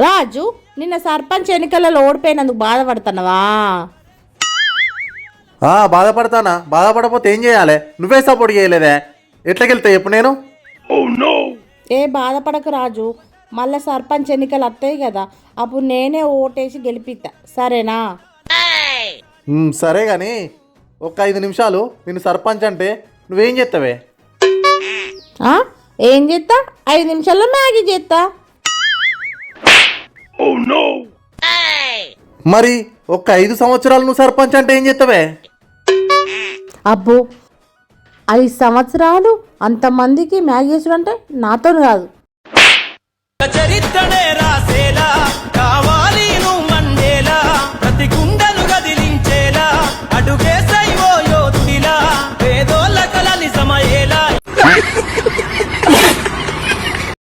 రాజు, నిన్న సర్పంచ్ ఎన్నికలలో ఓడిపోయినందుకు బాధపడుతున్నావా? బాధపడతానా? బాధపడపోతే ఏం చేయాలి? నువ్వే సపోర్ట్ చేయలేదే, ఎట్లకెళ్తా చెప్పు నేను. ఏ బాధపడకు రాజు, మళ్ళీ సర్పంచ్ ఎన్నికలు వస్తాయి కదా, అప్పుడు నేనే ఓటేసి గెలిపిస్తా, సరేనా? సరే కానీ ఒక 5 నిమిషాలు నేను సర్పంచ్ అంటే నువ్వేం చేస్తావే? ఏం చేస్తా? 5 నిమిషాల్లో మ్యాగీ చేస్తా. మరి ఒక 5 సంవత్సరాలు నువ్వు సర్పంచ్ అంటే ఏం చేస్తావే? అబ్బో, 5 సంవత్సరాలు అంతమందికి మ్యాగీ చేసుడు అంటే నాతో కాదు. చరిత్రనే రాసేలా కావాలి నువ్వు మండేలా, ప్రతి గుండెలు గదిలించేలా అడుగేసై ఓ యోధుడిలా, పేదోళ్ళ కల నిజమయ్యేలా.